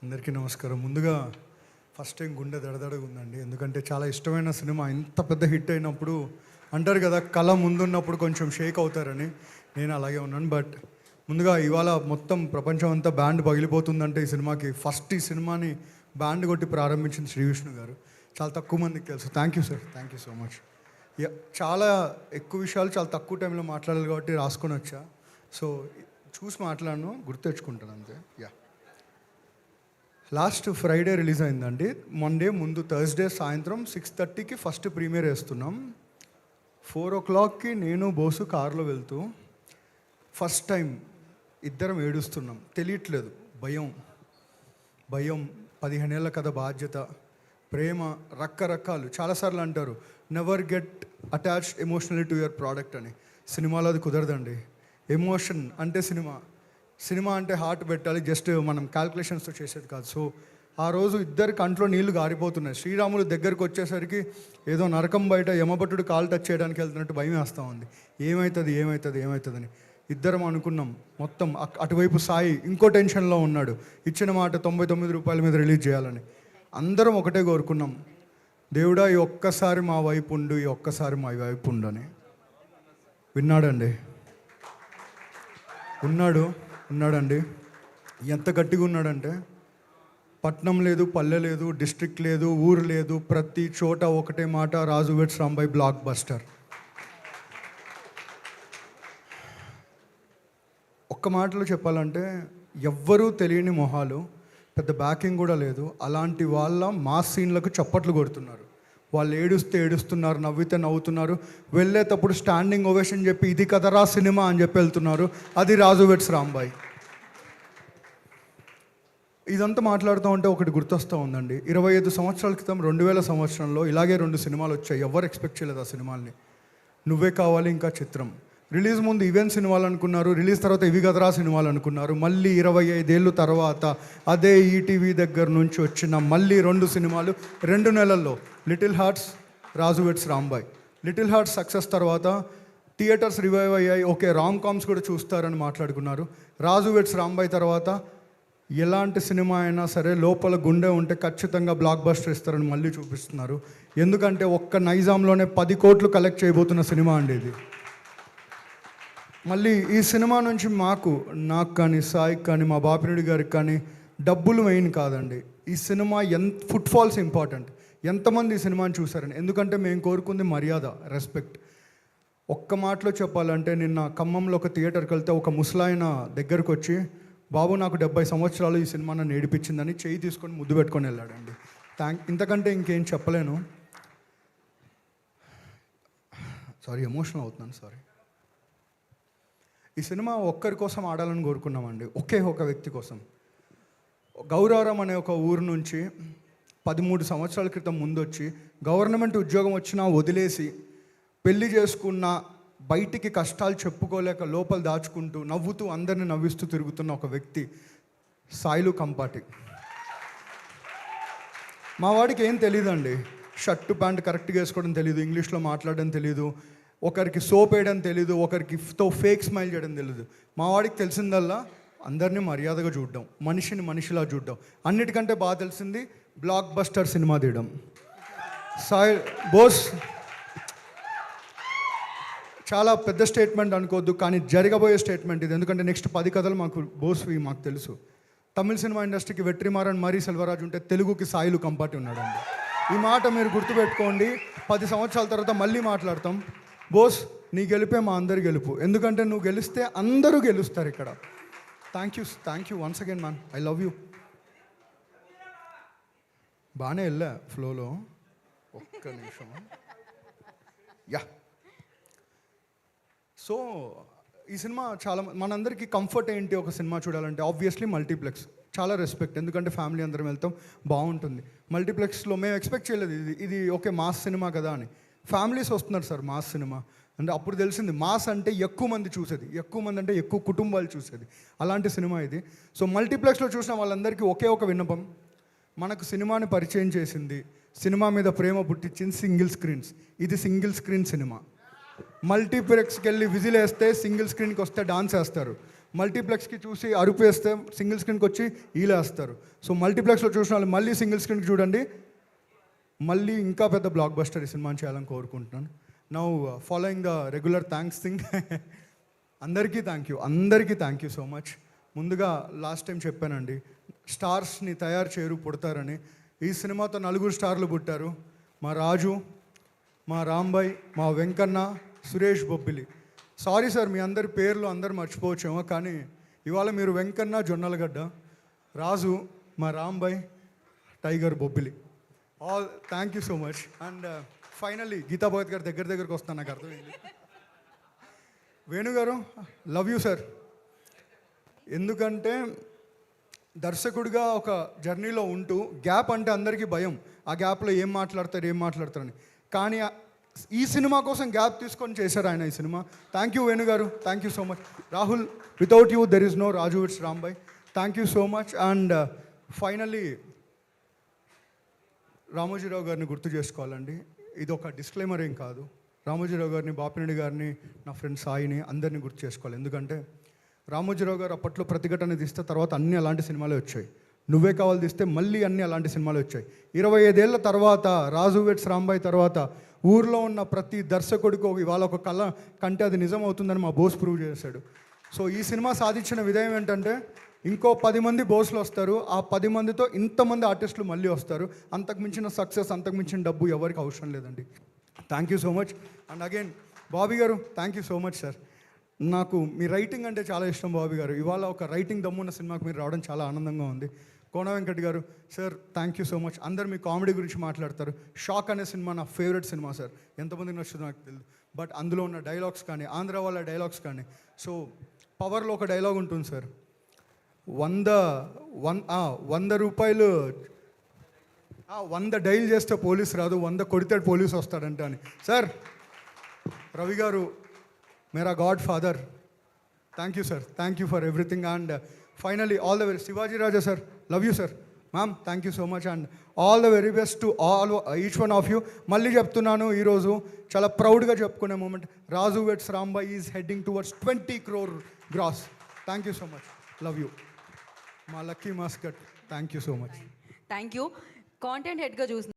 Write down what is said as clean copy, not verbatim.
అందరికీ నమస్కారం. ముందుగా ఫస్ట్ టైం గుండె దడదడగా ఉందండి, ఎందుకంటే చాలా ఇష్టమైన సినిమా ఇంత పెద్ద హిట్ అయినప్పుడు అంటారు కదా, కళ ముందున్నప్పుడు కొంచెం షేక్ అవుతారని. నేను అలాగే ఉన్నాను. బట్ ముందుగా ఇవాళ మొత్తం ప్రపంచం అంతా బ్యాండ్ పగిలిపోతుందంటే ఈ సినిమాకి ఈ సినిమాని బ్యాండ్ కొట్టి ప్రారంభించిన శ్రీ విష్ణు గారు. చాలా తక్కువ మందికి తెలుసు. Thank you sir, thank you so much. చాలా ఎక్కువ విషయాలు చాలా తక్కువ టైంలో మాట్లాడాలి కాబట్టి రాసుకొని వచ్చా. సో చూసి మాట్లాడను, గుర్తు తెచ్చుకుంటాను అంతే. లాస్ట్ ఫ్రైడే రిలీజ్ అయిందండి. మండే ముందు థర్స్డే సాయంత్రం 6:30కి ఫస్ట్ ప్రీమియర్ వేస్తున్నాం. 4 o'clockకి నేను బోసు కారులో వెళ్తూ ఫస్ట్ టైం ఇద్దరం ఏడుస్తున్నాం. తెలియట్లేదు, భయం 15 ఏళ్ళ కథ, బాధ్యత, ప్రేమ, రకరకాలు. చాలాసార్లు అంటారు never get attached emotionally to your product అని. సినిమాలో అది కుదరదండి. ఎమోషన్ అంటే సినిమా అంటే హార్ట్ పెట్టాలి, జస్ట్ మనం క్యాల్కులేషన్స్తో చేసేది కాదు. సో ఆ రోజు ఇద్దరి కంట్లో నీళ్లు గారిపోతున్నాయి. శ్రీరాములు దగ్గరికి వచ్చేసరికి ఏదో నరకం బయట యమభటుడు కాలు టచ్ చేయడానికి వెళ్తున్నట్టు భయం వేస్తూ ఉంది. ఏమవుతుందని ఇద్దరం అనుకున్నాం. మొత్తం అటువైపు సాయి ఇంకో టెన్షన్లో ఉన్నాడు. ఇచ్చిన మాట 99 రూపాయల మీద రిలీజ్ చేయాలని. అందరం ఒకటే కోరుకున్నాం, దేవుడా ఈ ఒక్కసారి మా వైపు ఉండు, ఈ ఒక్కసారి మా వైపు ఉండు అని. విన్నాడండి, ఉన్నాడండి. ఎంత గట్టిగా ఉన్నాడంటే, పట్నం లేదు, పల్లె లేదు, డిస్ట్రిక్ట్ లేదు, ఊరు లేదు, ప్రతి చోట ఒకటే మాట, రాజు వెడ్స్ రాంబాయ్ బ్లాక్ బస్టర్. ఒక్క మాటలో చెప్పాలంటే ఎవ్వరూ తెలియని మొహాలు, పెద్ద బ్యాకింగ్ కూడా లేదు. అలాంటి వాళ్ళ మాస్ సీన్లకు చప్పట్లు కొడుతున్నారు. వాళ్ళు ఏడుస్తున్నారు, నవ్వితే నవ్వుతున్నారు. వెళ్ళేటప్పుడు స్టాండింగ్ ఓవేషన్ చెప్పి ఇది కదరా సినిమా అని చెప్పి వెళ్తున్నారు. అది రాజు వెడ్స్ రాంబాయ్. ఇదంతా మాట్లాడుతూ ఉంటే ఒకటి గుర్తొస్తూ ఉందండి. 25 సంవత్సరాల క్రితం 2000 సంవత్సరంలో ఇలాగే 2 సినిమాలు వచ్చాయి. ఎవరు ఎక్స్పెక్ట్ చేయలేదు ఆ సినిమాల్ని. నువ్వే కావాలి, ఇంకా చిత్రం. రిలీజ్ ముందు ఈవెంట్ సినిమాలు అనుకున్నారు, రిలీజ్ తర్వాత ఇవి కదరా సినిమాలు అనుకున్నారు. మళ్ళీ 25 ఏళ్ళు తర్వాత అదే ఈటీవీ దగ్గర నుంచి వచ్చిన మళ్ళీ 2 సినిమాలు 2 నెలల్లో. Little hearts, Raju weds Rambai. Little hearts success తర్వాత థియేటర్స్ రివైవ్ అయ్యాయి. ఓకే, రామ్ కామ్స్ కూడా చూస్తారని మాట్లాడుకున్నారు. రాజు వెడ్స్ రాంబాయ్ తర్వాత ఎలాంటి సినిమా అయినా సరే లోపల గుండె ఉంటే ఖచ్చితంగా బ్లాక్ బస్టర్ ఇస్తారని మళ్ళీ చూపిస్తున్నారు. ఎందుకంటే ఒక్క నైజాంలోనే 10 కోట్లు కలెక్ట్ చేయబోతున్న సినిమా అండి ఇది. మళ్ళీ ఈ సినిమా నుంచి నాకు కానీ, సాయికి కానీ, మా బాపిరెడ్డి గారికి కానీ డబ్బులు మెయిన్ కాదండి. ఈ సినిమా ఫుట్ఫాల్స్ ఇంపార్టెంట్. ఎంతమంది ఈ సినిమాని చూసారని. ఎందుకంటే మేము కోరుకుంది మర్యాద, రెస్పెక్ట్. ఒక్క మాటలో చెప్పాలంటే, నిన్న ఖమ్మంలో ఒక థియేటర్కి వెళ్తే ఒక ముసలాయన దగ్గరకు వచ్చి, బాబు నాకు 70 సంవత్సరాలు ఈ సినిమా నన్ను ఏడిపించిందని చేయి తీసుకొని ముద్దు పెట్టుకొని వెళ్ళాడండి. ఇంతకంటే ఇంకేం చెప్పలేను. ఎమోషనల్ అవుతున్నాను, సారీ. ఈ సినిమా ఒక్కరి కోసం ఆడాలని కోరుకున్నామండి, ఒక వ్యక్తి కోసం. గౌరవరం అనే ఒక ఊరు నుంచి 13 సంవత్సరాల క్రితం ముందొచ్చి గవర్నమెంట్ ఉద్యోగం వచ్చినా వదిలేసి పెళ్లి చేసుకున్న, బయటికి కష్టాలు చెప్పుకోలేక లోపల దాచుకుంటూ నవ్వుతూ అందరిని నవ్విస్తూ తిరుగుతున్న ఒక వ్యక్తి సాయిలు కంపాటి. మా వాడికి ఏం తెలియదండి. షర్టు ప్యాంట్ కరెక్ట్గా వేసుకోవడం తెలియదు, ఇంగ్లీష్లో మాట్లాడడం తెలియదు, ఒకరికి సోప్ వేయడం తెలీదు, ఒకరికి ఫేక్ స్మైల్ చేయడం తెలీదు. మా వాడికి తెలిసిందల్లా అందరినీ మర్యాదగా చూడడం, మనిషిని మనిషిలా చూడడం. అన్నిటికంటే బాగా తెలిసింది బ్లాక్ బస్టర్ సినిమా తీయడం. సాయి బోస్ చాలా పెద్ద స్టేట్మెంట్ అనుకోవద్దు, కానీ జరగబోయే స్టేట్మెంట్ ఇది. ఎందుకంటే నెక్స్ట్ 10 కథలు మాకు తెలుసు. తమిళ సినిమా ఇండస్ట్రీకి వెట్రిమారన్, మరీ సెల్వరాజు ఉంటే తెలుగుకి సాయిలు కంపాటి ఉన్నాడండి. ఈ మాట మీరు గుర్తుపెట్టుకోండి. 10 సంవత్సరాల తర్వాత మళ్ళీ మాట్లాడతాం. బోస్, నీ గెలిపే మా అందరి గెలుపు. ఎందుకంటే నువ్వు గెలిస్తే అందరూ గెలుస్తారు ఇక్కడ. Thank you once again man. I love you. బాగానే వెళ్ళా ఫ్లోలో. ఒక్క నిమిషం. సో ఈ సినిమా చాలా మనందరికీ కంఫర్ట్ ఏంటి ఒక సినిమా చూడాలంటే, ఆబ్వియస్లీ మల్టీప్లెక్స్. చాలా రెస్పెక్ట్, ఎందుకంటే ఫ్యామిలీ అందరం వెళ్తాం, బాగుంటుంది. మల్టీప్లెక్స్లో మేము ఎక్స్పెక్ట్ చేయలేదు ఇది ఓకే మాస్ సినిమా కదా అని. ఫ్యామిలీస్ వస్తున్నారు సార్ మాస్ సినిమా అంటే. అప్పుడు తెలిసింది మాస్ అంటే ఎక్కువ మంది చూసేది, ఎక్కువ మంది అంటే ఎక్కువ కుటుంబాలు చూసేది. అలాంటి సినిమా ఇది. సో మల్టీప్లెక్స్లో చూసిన వాళ్ళందరికీ ఒక విన్నపం, మనకు సినిమాని పరిచయం చేసింది, సినిమా మీద ప్రేమ పుట్టించింది సింగిల్ స్క్రీన్స్. ఇది సింగిల్ స్క్రీన్ సినిమా. మల్టీప్లెక్స్కి వెళ్ళి విజిల్ వేస్తే సింగిల్ స్క్రీన్కి వస్తే డాన్స్ వేస్తారు. మల్టీప్లెక్స్కి చూసి అరుపు వేస్తే సింగిల్ స్క్రీన్కి వచ్చి ఈలేస్తారు. సో మల్టీప్లెక్స్లో చూసిన వాళ్ళు మళ్ళీ సింగిల్ స్క్రీన్కి చూడండి, మళ్ళీ ఇంకా పెద్ద బ్లాక్ బస్టర్ ఈ సినిమాని చేయాలని కోరుకుంటున్నాను. Now following the regular thanks thing. అందరికీ థ్యాంక్ యూ సో మచ్. ముందుగా లాస్ట్ టైం చెప్పానండి, స్టార్స్ని తయారు చేయరు పుడతారని. ఈ సినిమాతో 4 స్టార్లు పుట్టారు. మా రాజు, మా రాంబాయ్, మా వెంకన్న, సురేష్ బొబ్బిలి. సారీ సార్, మీ అందరి పేర్లు అందరు మర్చిపోవచ్చేమో, కానీ ఇవాళ మీరు వెంకన్న జొన్నలగడ్డ, రాజు, మా Rambai, tiger Bobbili. All thank you so much. And finally Geetha Bhagat garu దగ్గరికి వస్తాను, నాకు అర్థమైంది. వేణు గారు, లవ్ యూ సార్. ఎందుకంటే దర్శకుడిగా ఒక జర్నీలో ఉంటూ గ్యాప్ అంటే అందరికీ భయం, ఆ గ్యాప్లో ఏం మాట్లాడతారని. కానీ ఈ సినిమా కోసం గ్యాప్ తీసుకొని చేశారు ఆయన ఈ cinema. Thank you Venu garu, thank you so much. Rahul, without you there is no Raju weds Rambai. Thank you so much. And finally Ramoji Rao గారిని గుర్తు చేసుకోవాలండి. ఇది ఒక డిస్క్లైమర్ ఏం కాదు. రామోజీరావు గారిని, బాపిరెడ్డి గారిని, నా ఫ్రెండ్ సాయిని, అందరినీ గుర్తు చేసుకోవాలి. ఎందుకంటే రామోజీరావు గారు అప్పట్లో ప్రతిఘటన తీస్తే తర్వాత అన్ని అలాంటి సినిమాలే వచ్చాయి. నువ్వే కావాలి తీస్తే మళ్ళీ అన్ని అలాంటి సినిమాలు వచ్చాయి. 25 ఏళ్ళ తర్వాత రాజు వెట్స్ రాంబాయ్ తర్వాత ఊర్లో ఉన్న ప్రతి దర్శకుడికి ఇవాళ ఒక కళ కంటే అది నిజం అవుతుందని మా బోస్ ప్రూవ్ చేశాడు. సో ఈ సినిమా సాధించిన విధయం ఏంటంటే ఇంకో 10 మంది బోస్లు వస్తారు, ఆ 10 మందితో ఇంతమంది ఆర్టిస్టులు మళ్ళీ వస్తారు. అంతకు మించిన సక్సెస్, అంతకు మించిన డబ్బు ఎవరికి అవసరం లేదండి. Thank you so much. And again Bobby garu, thank you so much sir. నాకు మీ రైటింగ్ అంటే చాలా ఇష్టం బాబీ గారు. ఇవాళ ఒక రైటింగ్ దమ్మున్న సినిమాకి మీరు రావడం చాలా ఆనందంగా ఉంది. కోన వెంకట్ గారు sir, thank you so much. అందరు మీ కామెడీ గురించి మాట్లాడతారు. షాక్ అనే సినిమా నా ఫేవరెట్ సినిమా సార్. ఎంతమందికి నచ్చుతుందో నాకు తెలియదు, బట్ అందులో ఉన్న డైలాగ్స్ కానీ, ఆంధ్ర వాళ్ళ డైలాగ్స్ కానీ. సో పవర్లో ఒక డైలాగ్ ఉంటుంది సార్, 100 రూపాయలు 100 డైల్ చేస్తే పోలీస్ రాదు, 100 కొడితే పోలీస్ వస్తాడంట అని. సార్ రవి గారు, మేరా godfather, thank you sir, thank you for everything. And finally all the very Shivaji Raja sir, love you sir. Ma'am, thank you so much. And all the very best to each one of you. మళ్ళీ చెప్తున్నాను, ఈరోజు చాలా ప్రౌడ్గా చెప్పుకునే moment. Raju weds Rambai is heading towards 20 crore gross. Thank you so much, love you. మా lucky mascot, thank you so much. Thank you. Content హెడ్గా చూసిన